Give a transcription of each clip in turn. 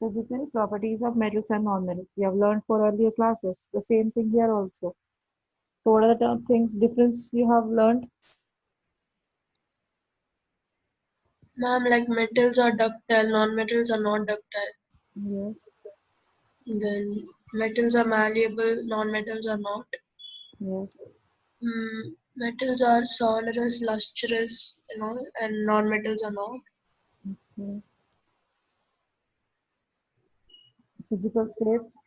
Physical properties of metals and non-metals. We have learned for earlier classes. The same thing here also. So what are the things difference you have learned? Ma'am, like metals are ductile, non-metals are not ductile. Yes, Then metals are malleable, non-metals are not. yes. Metals are sonorous, lustrous, and non-metals are not. Okay. Physical states.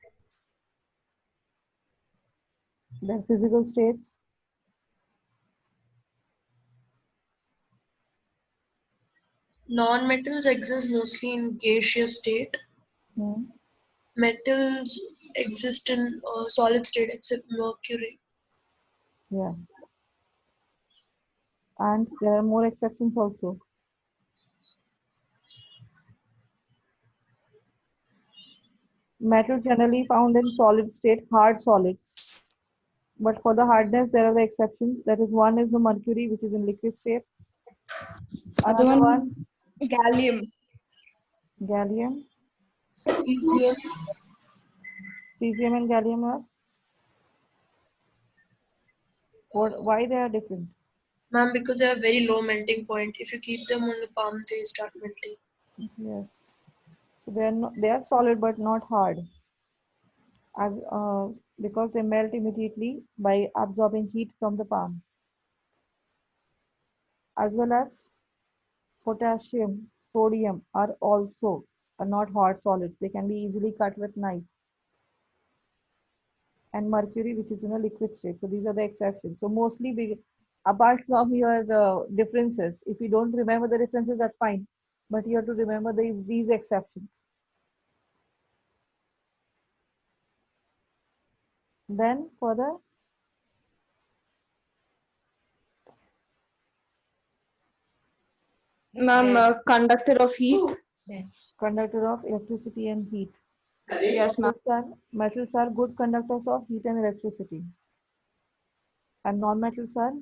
Their physical states. Non-metals exist mostly in gaseous state. Hmm. Metals exist in solid state except mercury. Yeah. And there are more exceptions also. Metals generally found in solid state, hard solids. But for the hardness, there are the exceptions. That is, one is the mercury, which is in liquid state. Other Another one, one, gallium. gallium, Cesium. cesium and gallium are why they are different? Ma'am, because they have very low melting point. If you keep them on the palm, they start melting. Yes. So they are solid but not hard, as because they melt immediately by absorbing heat from the palm, as well as potassium, sodium are not hard solids. They can be easily cut with knife, and mercury, which is in a liquid state. So these are the exceptions. So mostly, apart from your differences, if you don't remember the differences, that's fine. But you have to remember these exceptions. Then for the Ma'am, conductor of heat. conductor of electricity and heat. Yes, ma'am. Metals are good conductors of heat and electricity, and non-metals are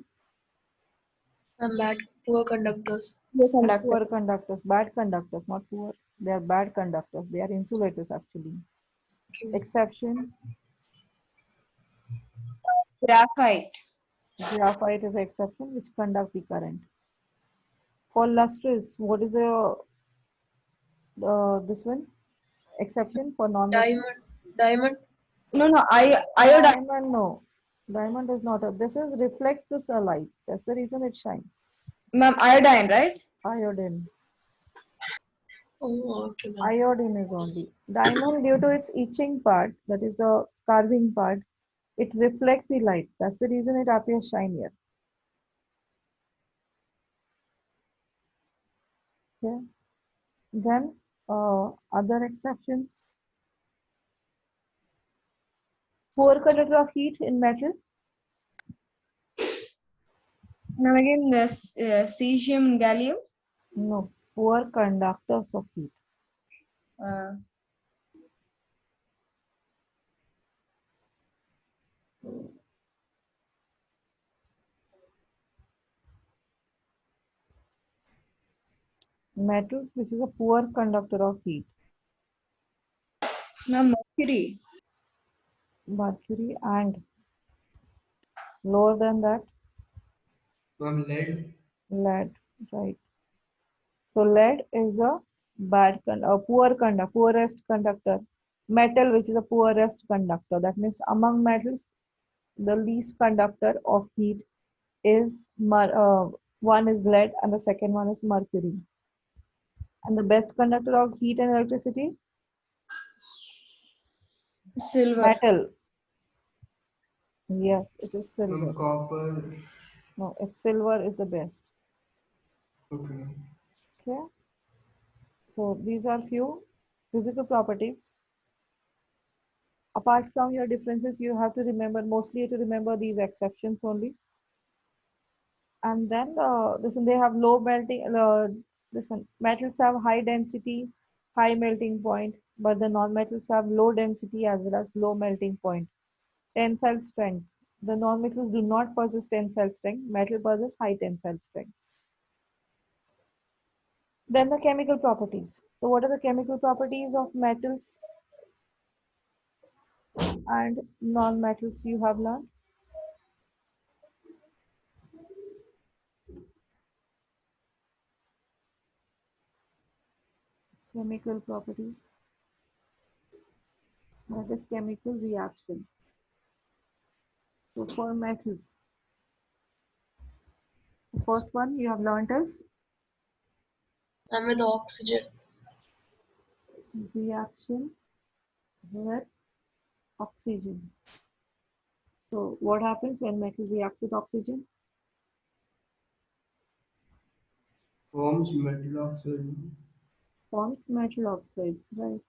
And bad, poor conductors. Poor conductor. poor conductors, bad conductors, not poor. They are bad conductors. They are insulators actually. Okay. Exception: Graphite. graphite is the exception which conduct the current. For lustrous, what is the this one? Exception for non-metal? Diamond. Diamond. No, no, iodine. Diamond, no. Diamond is not. This is reflects the sunlight. That's the reason it shines. Ma'am, iodine, right? Iodine. Oh, okay, ma'am. Iodine is only. Diamond, due to its etching part, that is the carving part, it reflects the light. That's the reason it appears shinier. Okay. Then other exceptions. Poor conductor of heat in metal. Now again, cesium, gallium. No. Poor conductors of heat. Uh, Metals, which is a poor conductor of heat. Ma'am, mercury. Mercury and lower than that, Ma'am, lead. lead. Right. So lead is a poorest conductor. Metal, which is a poorest conductor. That means among metals, the least conductor of heat is one is lead and the second one is mercury. And the best conductor of heat and electricity, Silver. metal. Yes, it is silver. Ma'am, copper. No, it's silver is the best. Okay. Okay. So these are few physical properties. Apart from your differences, you have to remember mostly to remember these exceptions only. And then this one, they have low melting. This one, metals have high density, high melting point, but the non-metals have low density as well as low melting point. Tensile strength. The non-metals do not possess tensile strength. Metal possess high tensile strength. Then the chemical properties. So what are the chemical properties of metals and non-metals you have learned? Chemical properties. That is chemical reaction. So for metals, the first one you have learned is I'm with oxygen. reaction with oxygen. So what happens when metal reacts with oxygen? Forms metal oxide. Forms metal oxides, right?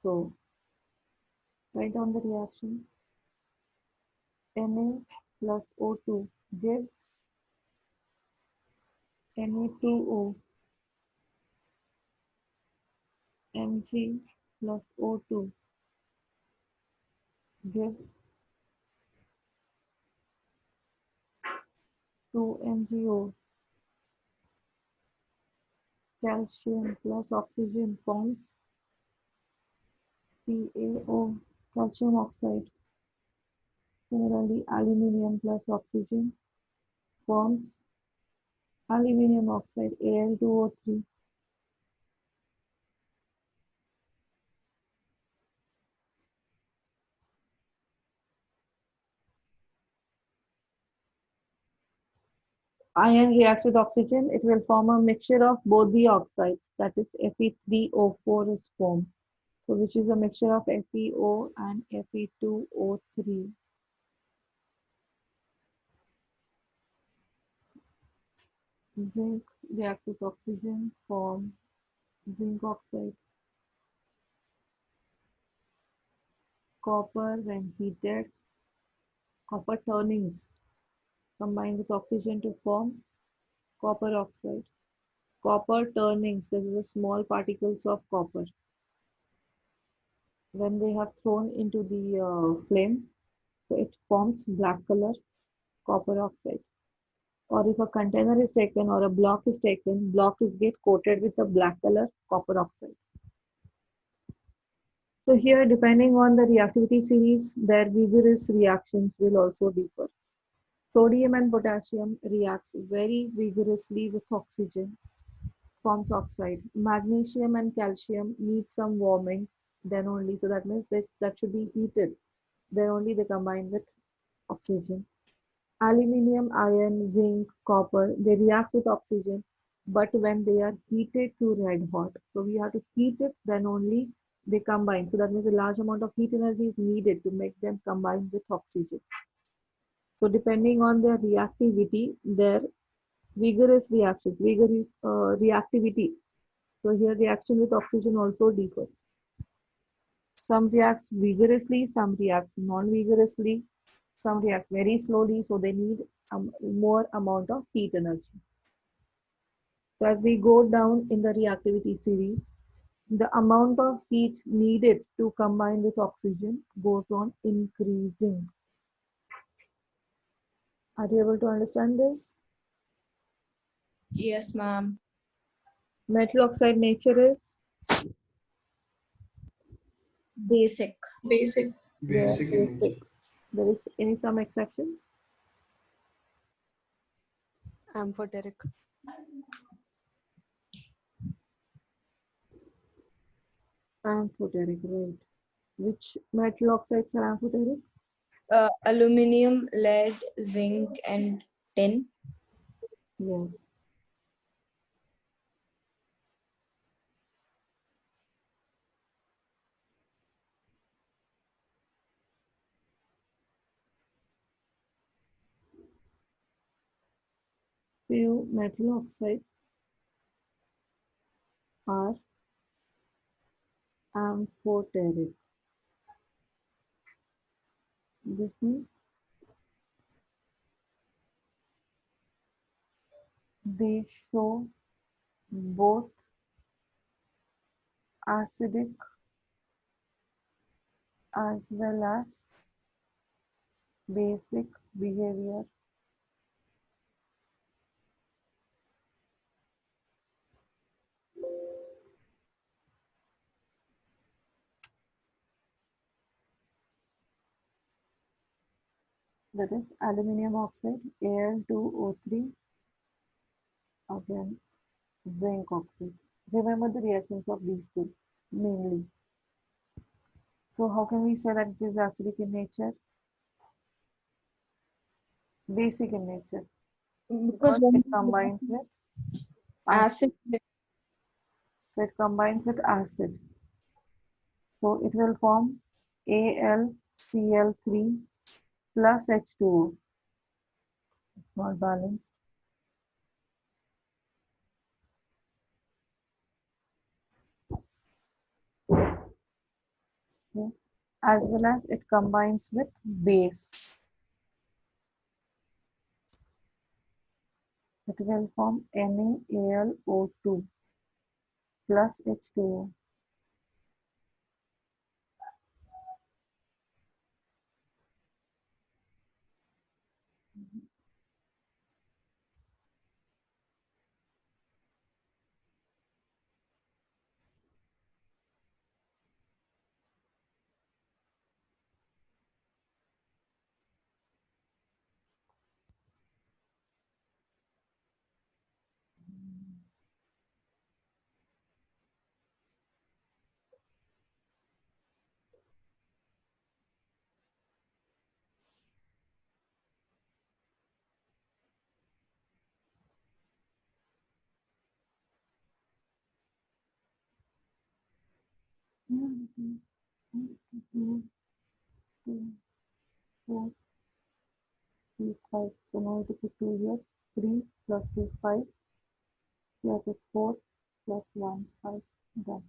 So write down the reactions. Na plus O2 gives Na2O. Mg plus O2 gives 2MgO. Calcium plus oxygen forms CaO, calcium oxide. Similarly, aluminium plus oxygen forms aluminium oxide, Al2O3. Iron reacts with oxygen, it will form a mixture of both the oxides, that is Fe3O4 is formed. So which is a mixture of FeO and Fe2O3. Zinc reacts with oxygen, form zinc oxide. Copper, when heated, copper turnings combine with oxygen to form copper oxide. Copper turnings, this is the small particles of copper. When they have thrown into the flame, so it forms black color copper oxide. Or if a container is taken or a block is taken, block is get coated with a black color copper oxide. So here, depending on the reactivity series, their vigorous reactions will also differ. Sodium and potassium reacts very vigorously with oxygen, forms oxide. Magnesium and calcium need some warming, then only. So that means that should be heated. Then only they combine with oxygen. Aluminium, iron, zinc, copper, they react with oxygen, but when they are heated to red hot. So we have to heat it, then only they combine. So that means a large amount of heat energy is needed to make them combine with oxygen. So depending on their reactivity, their vigorous reactions, vigorous reactivity. So here reaction with oxygen also differs. Some reacts vigorously, some reacts non-vigorously, some reacts very slowly, so they need more amount of heat energy. So as we go down in the reactivity series, the amount of heat needed to combine with oxygen goes on increasing. Are you able to understand this? Yes, ma'am. Metal oxide nature is Basic. Basic. Basic in basic. nature. There is any some exceptions? Amphoteric. Amphoteric, right. Which metal oxides are amphoteric? Aluminium, lead, zinc, and tin. Yes. Few metal oxides are amphoteric. This means they show both acidic as well as basic behavior. That is aluminium oxide, Al2O3, again zinc oxide. Remember the reactions of these two mainly. So how can we say that it is acidic in nature? Basic in nature, Because because it combines with acid. acid. So it combines with acid. So it will form AlCl3 plus H2O. It's not balanced. Okay. As well as it combines with base. It will form NaAlO2 plus H2O. Yeah, it is 2, 2, 4, 3, 5. So now to put 2 here. 3 plus 2, 5. Here it is 4 plus 1, 5. Done.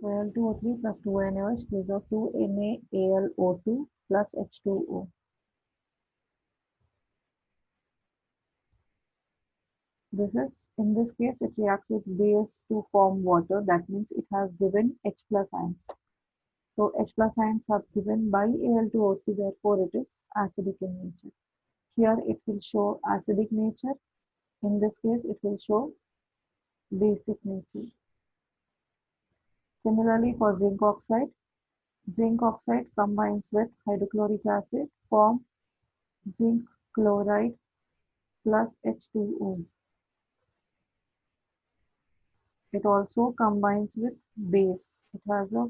So Al2O3 plus 2NaOH gives out 2NaAlO2 plus H2O. In this case, it reacts with base to form water. That means it has given H plus ions. So H plus ions are given by Al2O3, therefore it is acidic in nature. Here it will show acidic nature. In this case, it will show basic nature. Similarly, for zinc oxide combines with hydrochloric acid, form zinc chloride plus H2O. It also combines with base. It has a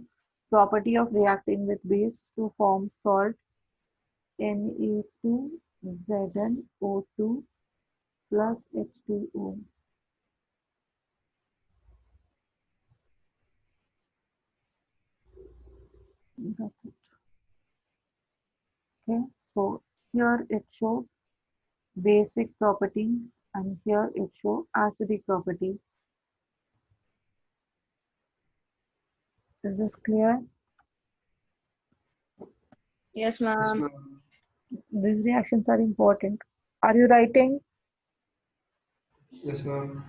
property of reacting with base to form salt Na2ZnO2 plus H2O. That's it. Okay, so here it shows basic property and here it shows acidic property. Is this clear? Yes, Yes, ma'am. ma'am. These reactions are important. Are you writing? Yes, ma'am.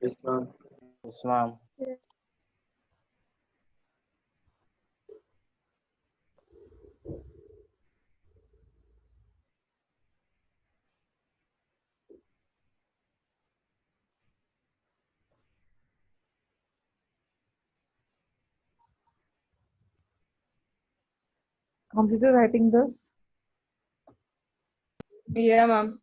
Yes, ma'am. Yes, ma'am. Completed writing this? Yeah, ma'am.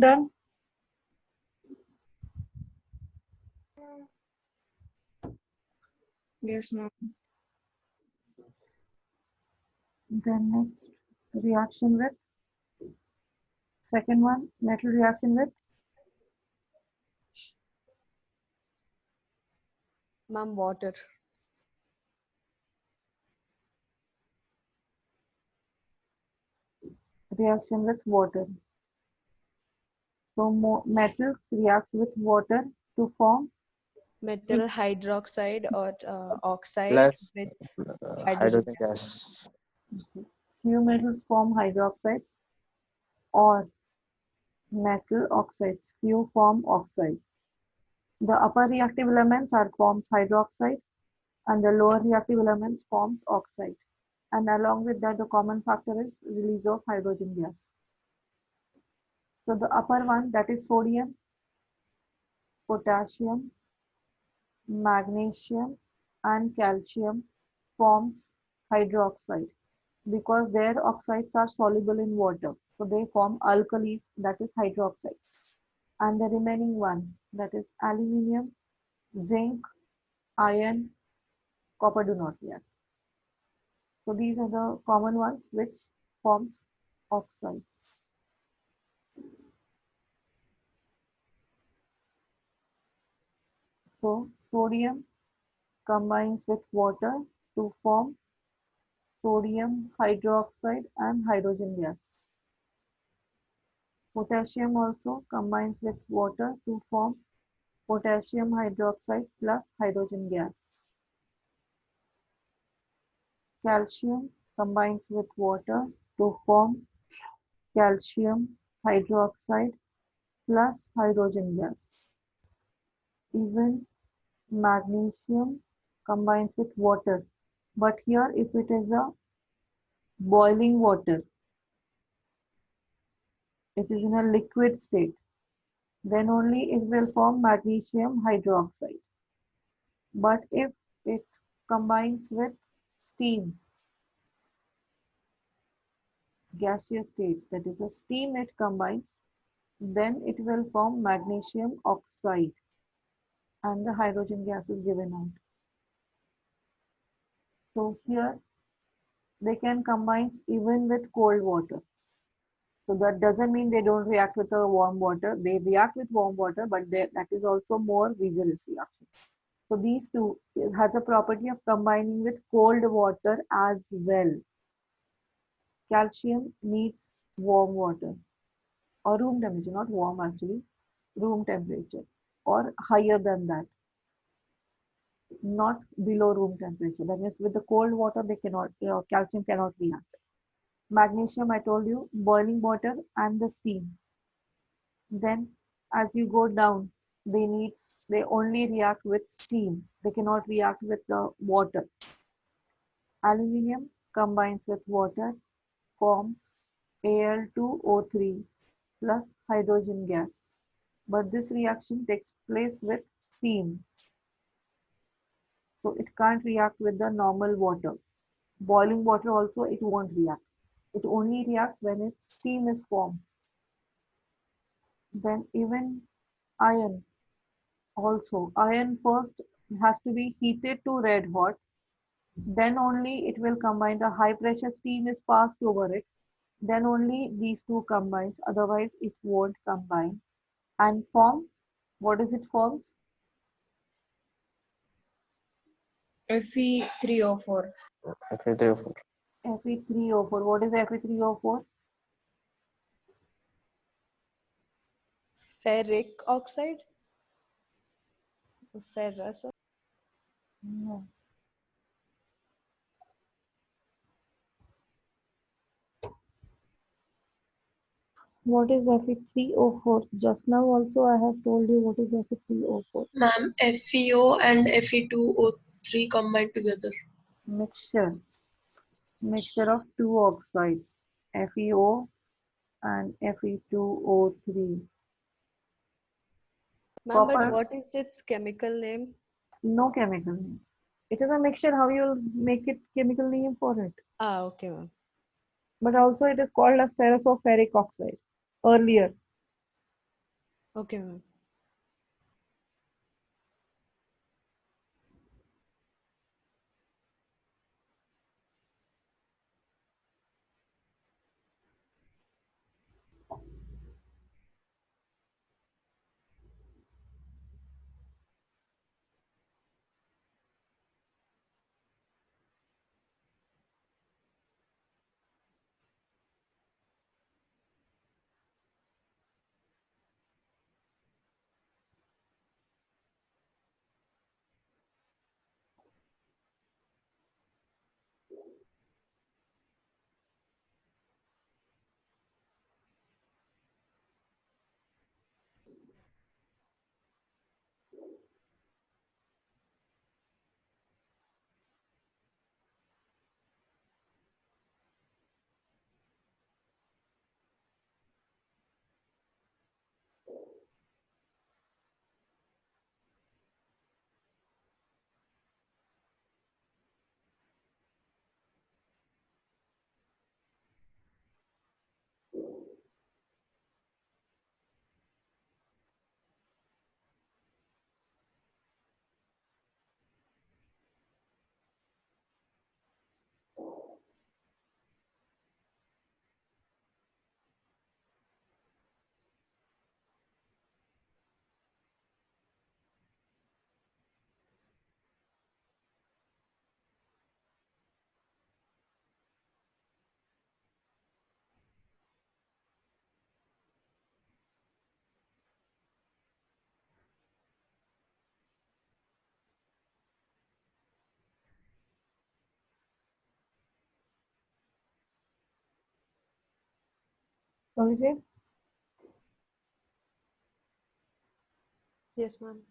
Done. Yes, ma'am. Then next, reaction with. Second one, metal reaction with. Ma'am, water. Reaction with water. So metals reacts with water to form Metal hydroxide or oxide Plus with hydrogen hydrogen gas. gas. few metals form hydroxides or metal oxides. Few form oxides. The upper reactive elements are forms hydroxide and the lower reactive elements forms oxide. And along with that, the common factor is release of hydrogen gas. So the upper one, that is sodium, potassium, magnesium, and calcium forms hydroxide because their oxides are soluble in water. So they form alkalis, that is hydroxides. And the remaining one, that is aluminium, zinc, iron, copper do not react. So these are the common ones which forms oxides. So sodium combines with water to form sodium hydroxide and hydrogen gas. Potassium also combines with water to form potassium hydroxide plus hydrogen gas. Calcium combines with water to form calcium hydroxide plus hydrogen gas. Even magnesium combines with water, but here if it is a boiling water, it is in a liquid state, then only it will form magnesium hydroxide. But if it combines with steam, gaseous state, that is a steam it combines, then it will form magnesium oxide and the hydrogen gas is given out. So here they can combine even with cold water. So that doesn't mean they don't react with the warm water. They react with warm water, but that is also more vigorous reaction. So these two has a property of combining with cold water as well. Calcium needs warm water or room temperature, not warm actually, room temperature or higher than that, not below room temperature. That means with the cold water, they cannot, calcium cannot react. Magnesium, I told you, boiling water and the steam. Then as you go down, they only react with steam. They cannot react with the water. Aluminium combines with water, forms Al2O3 plus hydrogen gas. But this reaction takes place with steam. So it can't react with the normal water. Boiling water also it won't react. It only reacts when its steam is formed. Then even iron also. Iron first has to be heated to red hot. Then only it will combine. The high pressure steam is passed over it. Then only these two combines. Otherwise it won't combine. And form, what is it forms? Fe3O4. Fe3O4. Fe3O4. What is Fe3O4? Ferric oxide? Ferrous? No. What is Fe3O4? Just now also I have told you what is Fe3O4. Ma'am, FeO and Fe2O3 combined together. Mixture of two oxides, FeO and Fe2O3. Ma'am, but Copper, what is its chemical name? no chemical name. It is a mixture. How you will make it chemical name for it? Ah, okay, ma'am. But also it is called as ferrous or ferric oxide earlier. Okay, ma'am. Okay. Yes, ma'am.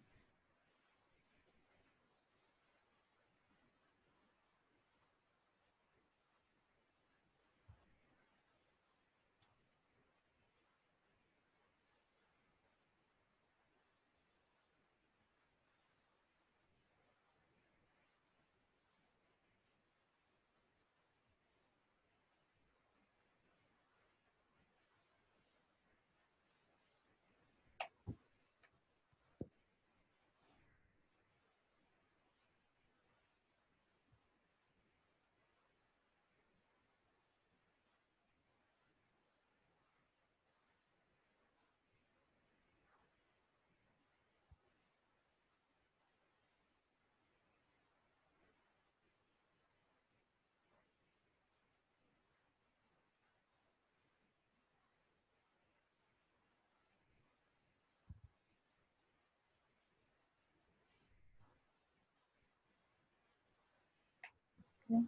Okay.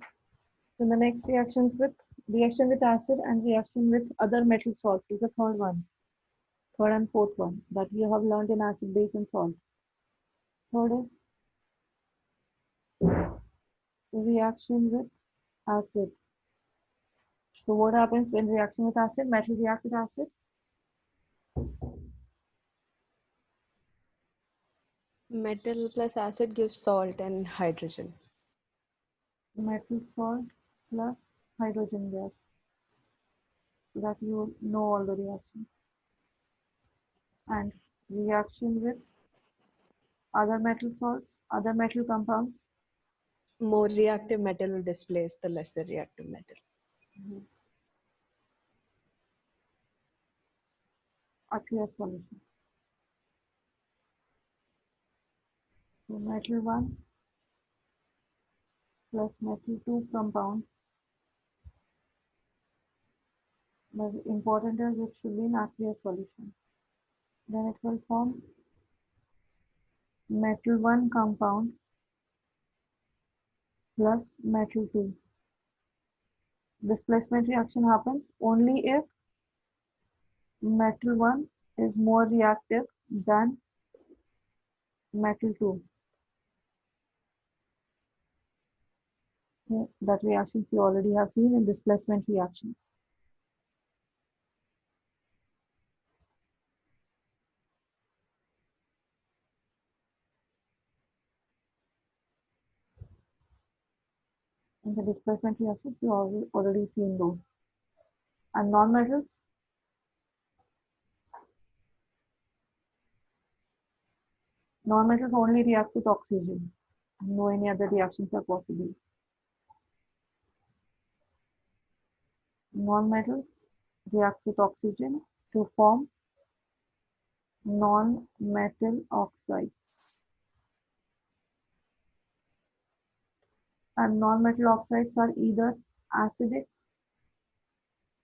Then the next reaction with acid and reaction with other metal salts is the third one, third and fourth one that we have learned in acid, base, and salt. Third is reaction with acid. So what happens when reaction with acid? Metal react with acid. Metal plus acid gives salt and hydrogen. Metal salt plus hydrogen gas. So that you know all the reactions. And reaction with other metal salts, other metal compounds. More reactive metal will displace the lesser reactive metal. Aqueous solution. So metal 1 plus metal 2 compound. But important is it should be an aqueous solution. Then it will form metal 1 compound plus metal 2. Displacement reaction happens only if metal 1 is more reactive than metal 2. Okay, that reactions you already have seen in displacement reactions. In the displacement reactions, you already seen those. And non-metals, Non-metals only reacts with oxygen. No any other reactions are possible. Non-metals reacts with oxygen to form non-metal oxides. And non-metal oxides are either acidic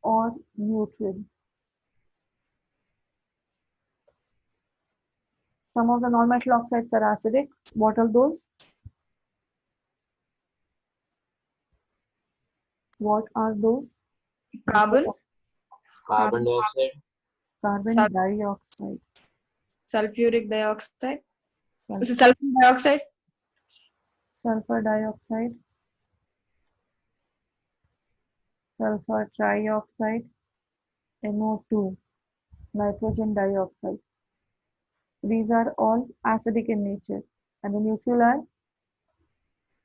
or neutral. Some of the non-metal oxides are acidic. What are those? What are those? Carbon, Carbon dioxide, Carbon Sul- dioxide. sulfuric dioxide. Sul- Is it sulfur dioxide? Sulfur dioxide. Sulfur trioxide. NO2. Nitrogen dioxide. These are all acidic in nature. And the neutral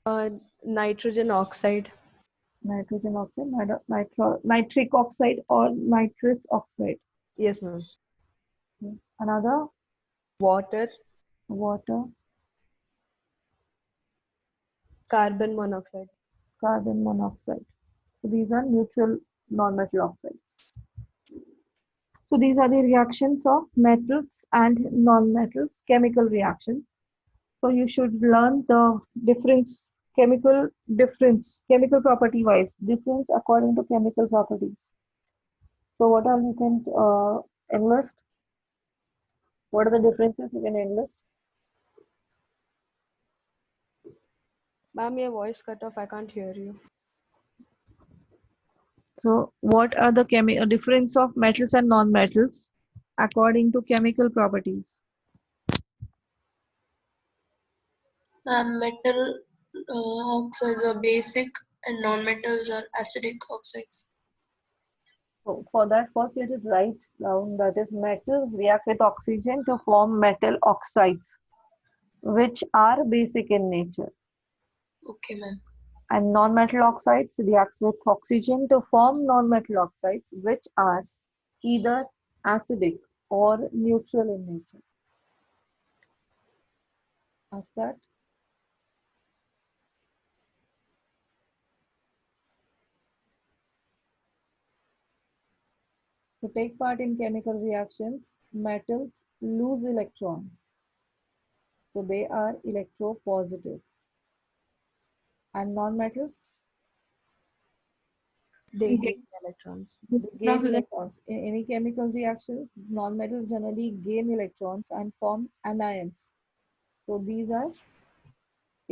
are Nitrogen oxide. nitrogen oxide, nitric oxide or nitrous oxide. Yes, ma'am. Another Water, water, carbon monoxide. carbon monoxide. So these are neutral non-metal oxides. So these are the reactions of metals and non-metals, chemical reactions. So you should learn the difference, chemical property wise, difference according to chemical properties. So what are you can enlist? What are the differences you can enlist? Ma'am, your voice cut off. I can't hear you. So what are the difference of metals and non-metals according to chemical properties? Metal oxides are basic and non-metals are acidic oxides. So for that, first let us write down that is metals react with oxygen to form metal oxides, which are basic in nature. Okay, ma'am. And non-metal oxides reacts with oxygen to form non-metal oxides, which are either acidic or neutral in nature. After that, to take part in chemical reactions, metals lose electrons. So they are electropositive. And non-metals, They gain electrons. they gain electrons. In any chemical reaction, non-metals generally gain electrons and form anions. So these are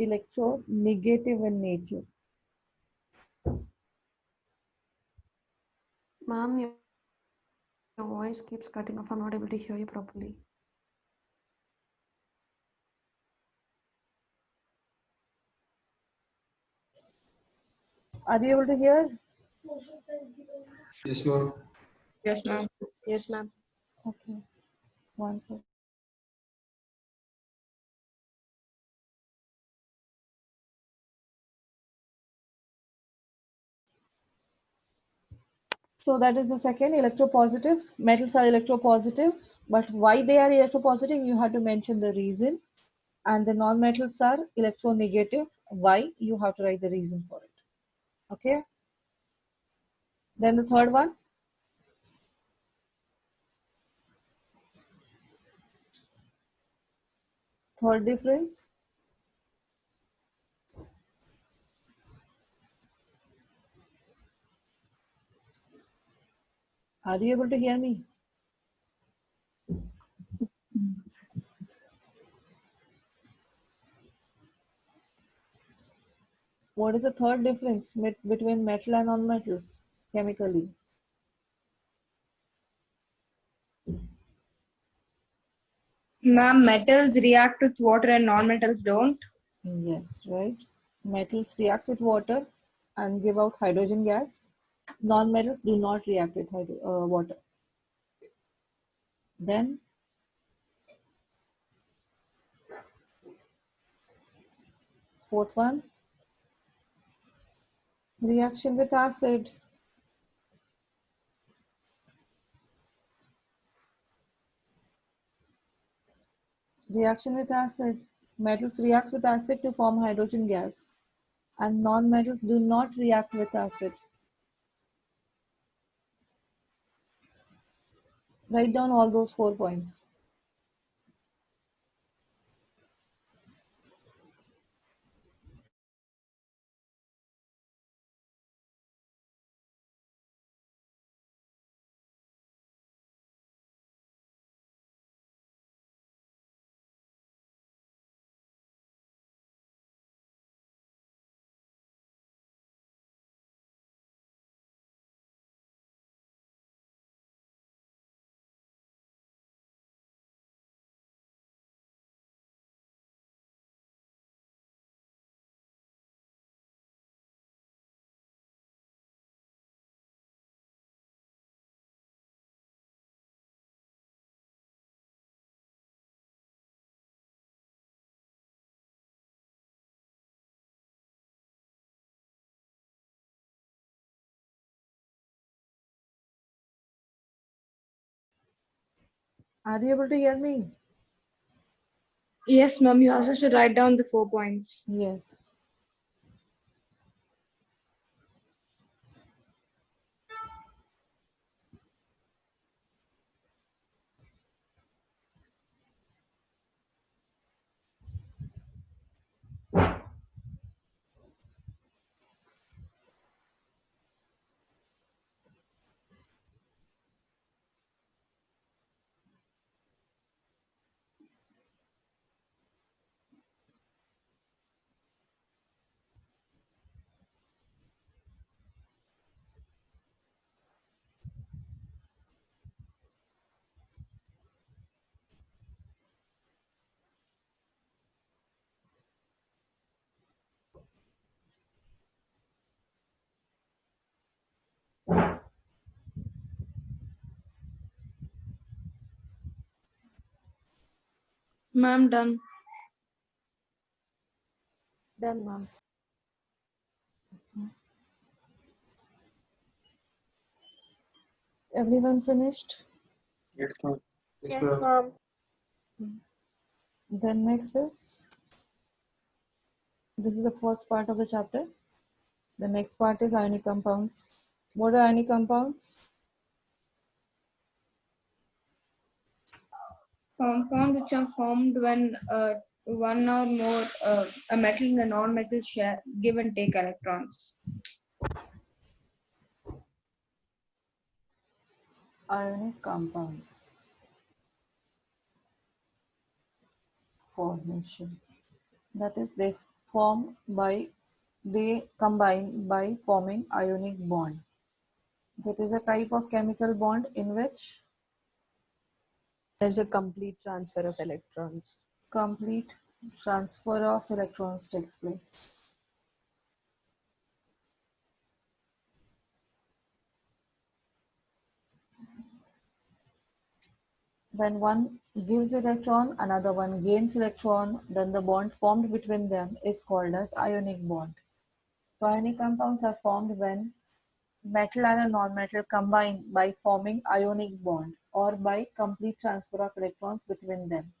electronegative in nature. Ma'am, your voice keeps cutting off. I'm not able to hear you properly. Are you able to hear? Yes, ma'am. Yes, ma'am. Yes, ma'am. Okay, one second. So that is the second, electropositive. Metals are electropositive, but why they are electropositive, you have to mention the reason. And the non-metals are electronegative. Why? You have to write the reason for it. Okay. Then the third one. Third difference. Are you able to hear me? What is the third difference between metal and non-metals chemically? Ma'am, metals react with water and non-metals don't. Yes, right. Metals reacts with water and give out hydrogen gas. Non-metals do not react with water. Then fourth one, reaction with acid. Reaction with acid. Metals react with acid to form hydrogen gas, and non-metals do not react with acid. Write down all those 4 points. Are you able to hear me? Yes, ma'am. You also should write down the 4 points. Yes. Ma'am, done. Done, ma'am. Everyone finished? Yes, ma'am. Yes, ma'am. Then next is, this is the first part of the chapter. The next part is ionic compounds. What are ionic compounds? Compounds which are formed when one or more a metal and a non-metal share give and take electrons. Ionic compounds. Formation. That is, they combine by forming ionic bond. That is a type of chemical bond in which There's a complete transfer of electrons. complete transfer of electrons takes place. When one gives electron, another one gains electron, then the bond formed between them is called as ionic bond. So ionic compounds are formed when metal and a non-metal combine by forming ionic bond or by complete transfer of electrons between them.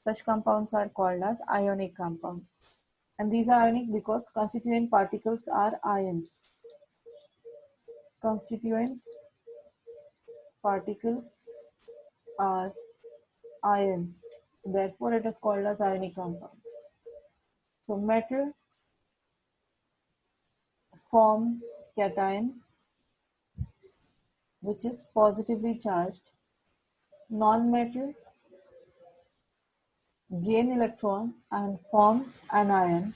Such compounds are called as ionic compounds. And these are ionic because constituent particles are ions. Constituent particles are ions. Therefore, it is called as ionic compounds. So metal form cation, which is positively charged. Non-metal gain electron and form an ion,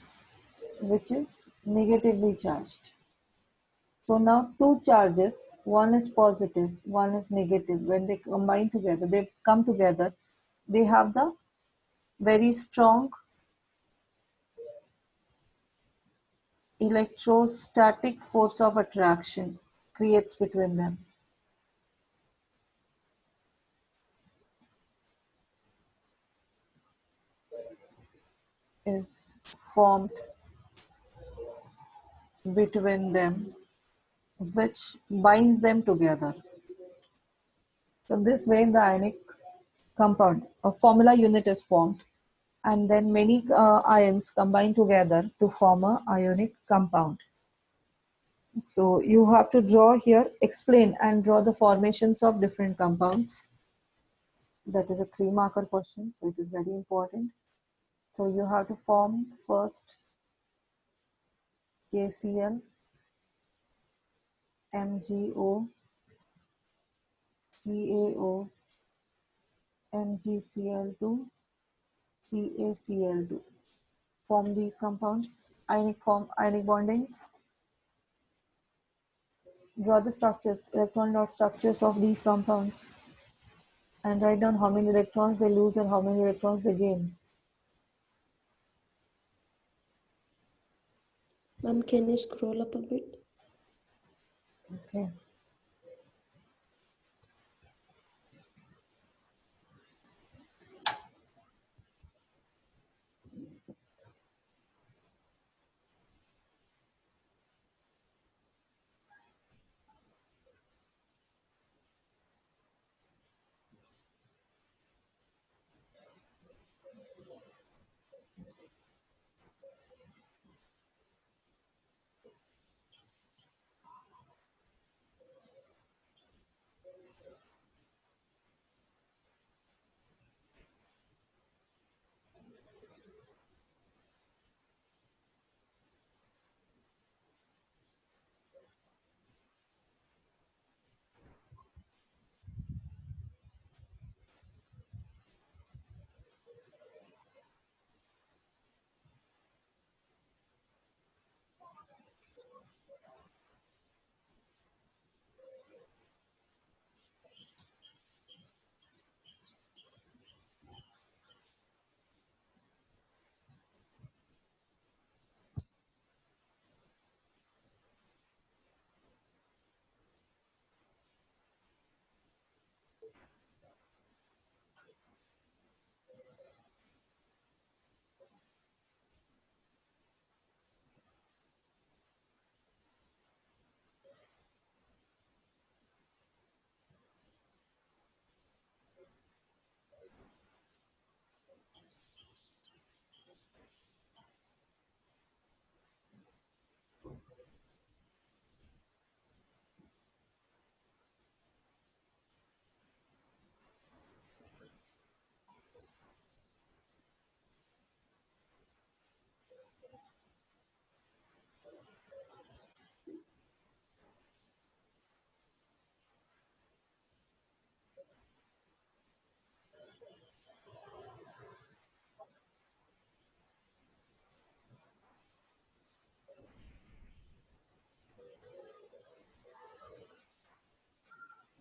which is negatively charged. So now two charges, one is positive, one is negative. When they combine together, they come together, they have the very strong electrostatic force of attraction creates between them. Is formed between them, which binds them together. So this way the ionic compound, a formula unit is formed, and then many ions combine together to form a ionic compound. So you have to draw here, explain and draw the formations of different compounds. That is a 3-marker question, so it is very important. So you have to form first KCl, MgO, CaO, MgCl2, CaCl2. Form these compounds, ionic bondings. Draw the structures, electron dot structures of these compounds, and write down how many electrons they lose and how many electrons they gain. Ma'am, can you scroll up a bit? Okay.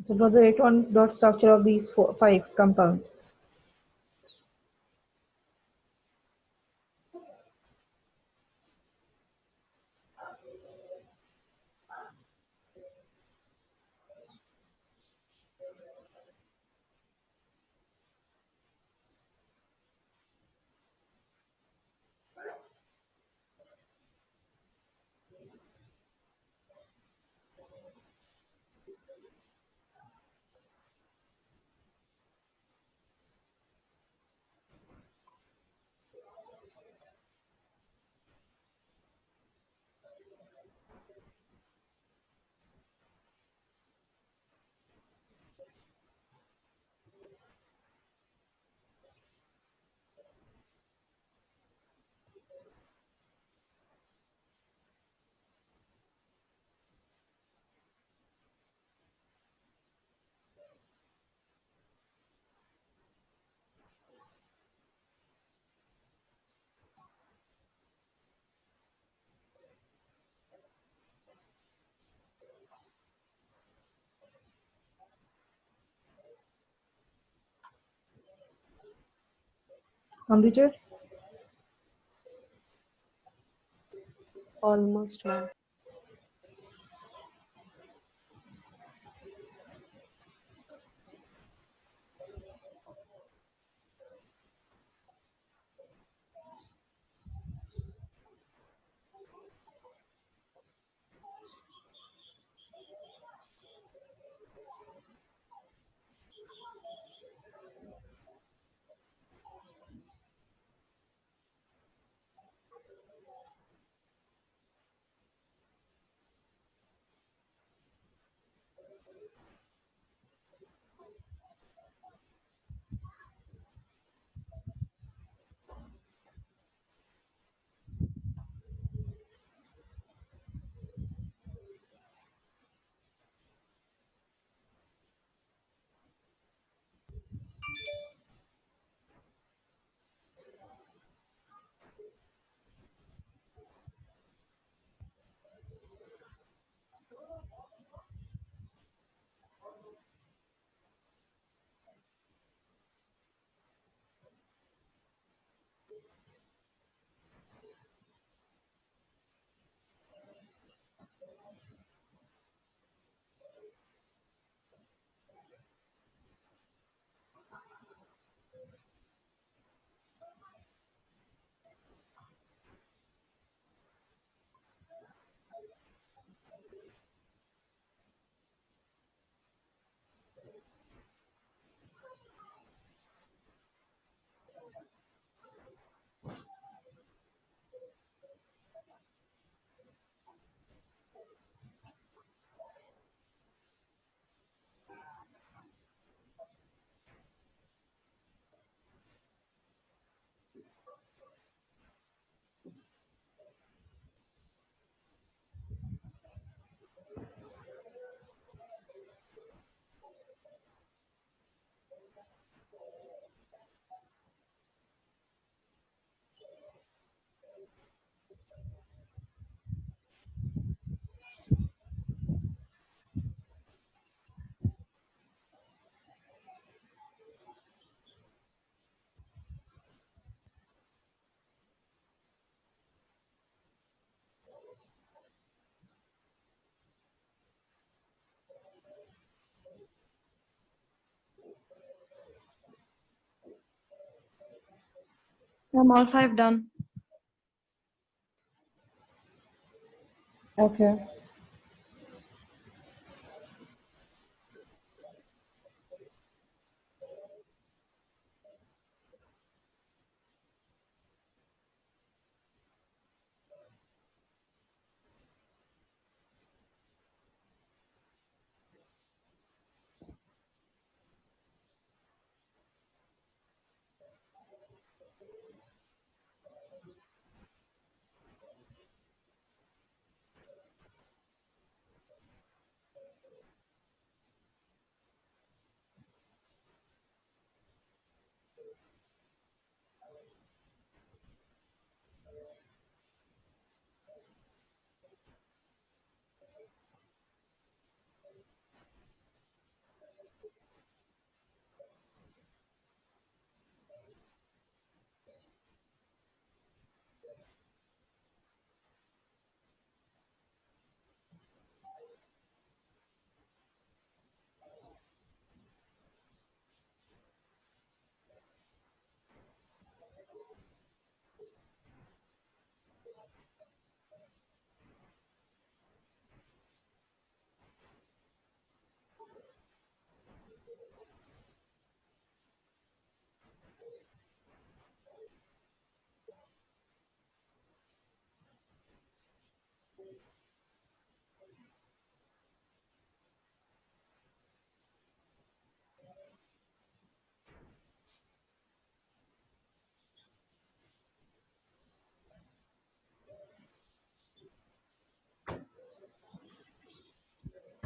So draw the electron dot structure of these 5 compounds. Completed? Almost, ma'am. I'm all 5 done. Okay.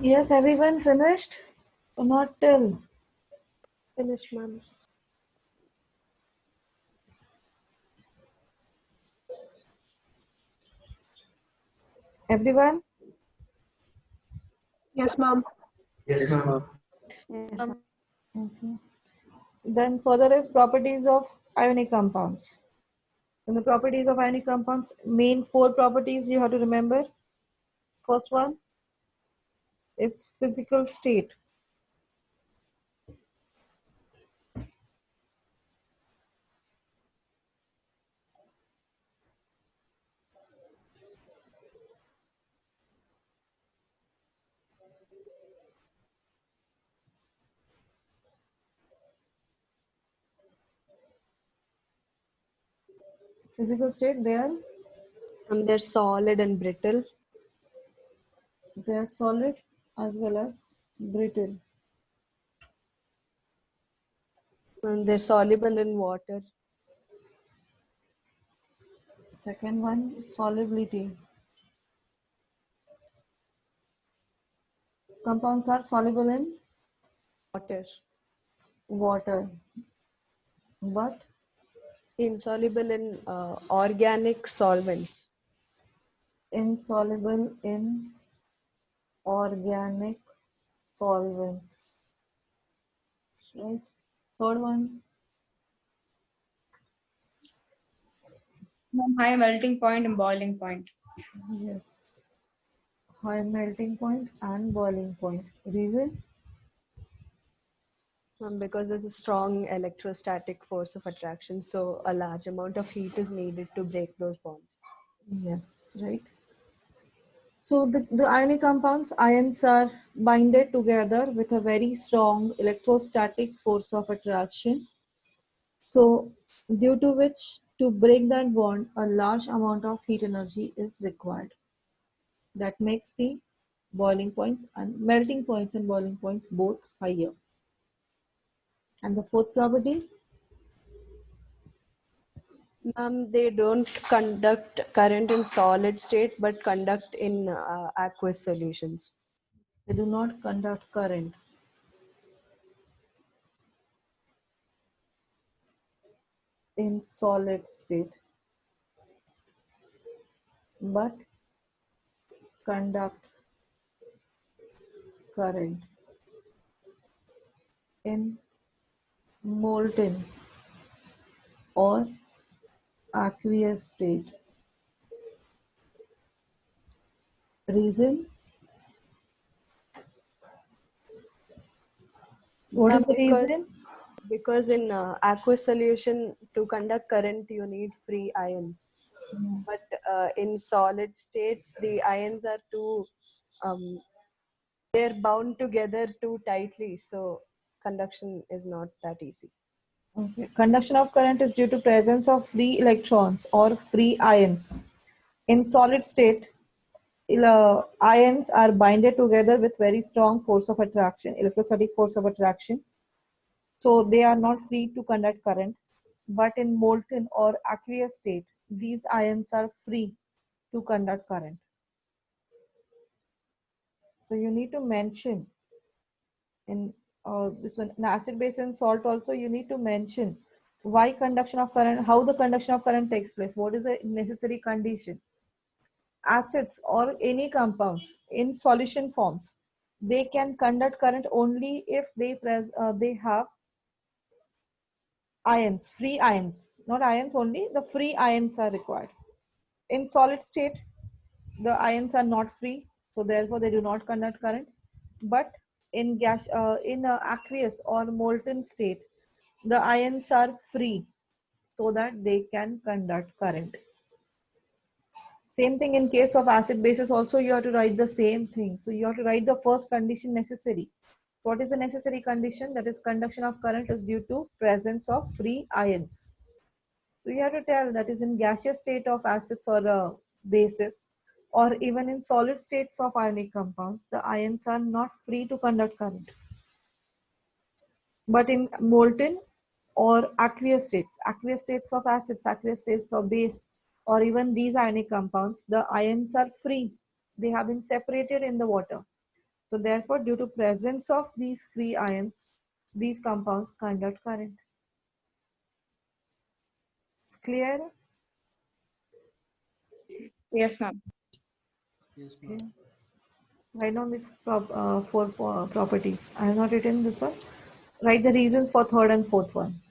Yes, everyone finished? Or not till? Finish, ma'am. Everyone? Yes, ma'am. Yes, ma'am. Yes, Um, Okay. Then further is properties of ionic compounds. In the properties of ionic compounds, main four properties you have to remember. First one, its physical state. Physical state, they're solid and brittle. they are solid as well as brittle. And they're soluble in water. Second one, solubility. Compounds are soluble in Water. water, but Insoluble in organic solvents. insoluble in organic solvents. Right? Third one, High melting point and boiling point. yes, high melting point and boiling point. Reason? Because there's a strong electrostatic force of attraction, so a large amount of heat is needed to break those bonds. Yes, right. So the ionic compounds, ions are binded together with a very strong electrostatic force of attraction. So due to which to break that bond, a large amount of heat energy is required. That makes the boiling points and melting points and boiling points both higher. And the fourth property, They don't conduct current in solid state, but conduct in aqueous solutions. they do not conduct current. in solid state but conduct current in molten or aqueous state. Reason? What Yeah, is the reason? because in aqueous solution to conduct current you need free ions, but in solid states the ions are too they're bound together too tightly, so conduction is not that easy. Okay. Conduction of current is due to presence of free electrons or free ions. In solid state, ions are binded together with very strong force of attraction, electrostatic force of attraction. So they are not free to conduct current. But in molten or aqueous state, these ions are free to conduct current. So you need to mention in this one, in acid, base, and salt also, you need to mention why conduction of current, how the conduction of current takes place, what is the necessary condition. Acids or any compounds in solution forms, they can conduct current only if they have ions, free ions, not ions only, the free ions are required. In solid state, the ions are not free, so therefore they do not conduct current. But in aqueous or molten state, the ions are free, so that they can conduct current. Same thing in case of acid bases also, you have to write the same thing. So you have to write the first condition necessary. What is the necessary condition? That is conduction of current is due to presence of free ions. So you have to tell that is in gaseous state of acids or bases, or even in solid states of ionic compounds, the ions are not free to conduct current. But in molten or aqueous states of acids, aqueous states of base, or even these ionic compounds, the ions are free. They have been separated in the water. So therefore, due to presence of these free ions, these compounds conduct current. It's clear? Yes, ma'am. Yes, Okay. ma'am. Write down these four properties. I have not written this one. Write the reasons for third and fourth one.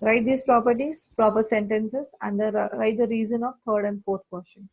Write these properties, proper sentences, and write the reason of third and fourth question.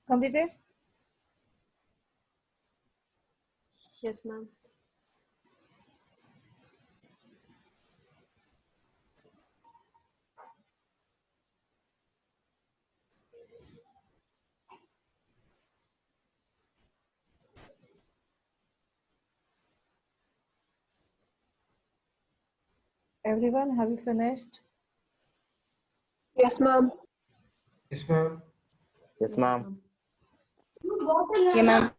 Completed? Yes, ma'am. Everyone, have you finished? Yes, ma'am. Yes, ma'am. Yes, ma'am. Yeah, ma'am.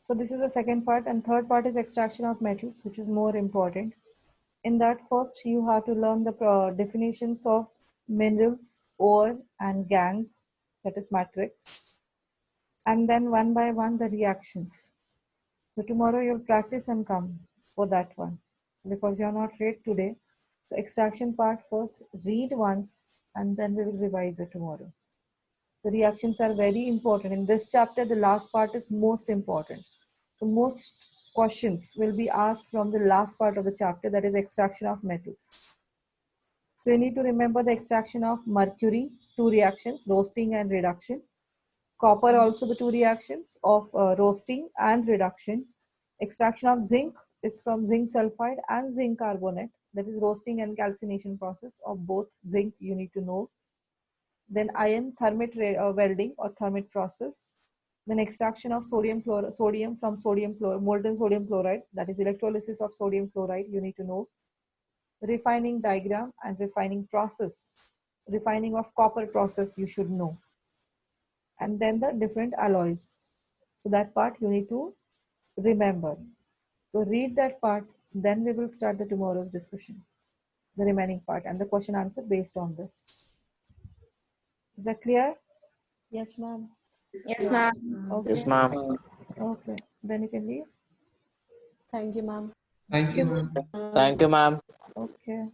So this is the second part, and third part is extraction of metals, which is more important. In that, first you have to learn the definitions of minerals, ore, and gangue, that is matrix, and then one by one the reactions. So tomorrow you'll practice and come for that one because you're not read today. So extraction part first, read once, and then we will revise it tomorrow. The reactions are very important. In this chapter, the last part is most important. So most questions will be asked from the last part of the chapter, that is extraction of metals. So you need to remember the extraction of mercury, two reactions, roasting and reduction. Copper also the two reactions of roasting and reduction. Extraction of zinc is from zinc sulfide and zinc carbonate, that is roasting and calcination process of both zinc you need to know. Then iron thermit welding or thermit process. Then extraction of sodium from molten sodium chloride, that is electrolysis of sodium chloride you need to know. Refining diagram and refining process. Refining of copper process you should know. And then the different alloys. So that part you need to remember. So read that part, then we will start the tomorrow's discussion, the remaining part and the question answer based on this. Is that clear? Yes, ma'am. Yes, ma'am. Okay. Yes, ma'am. Okay. Then you can leave. Thank you, ma'am. Thank you, ma'am. Thank you, ma'am. Okay.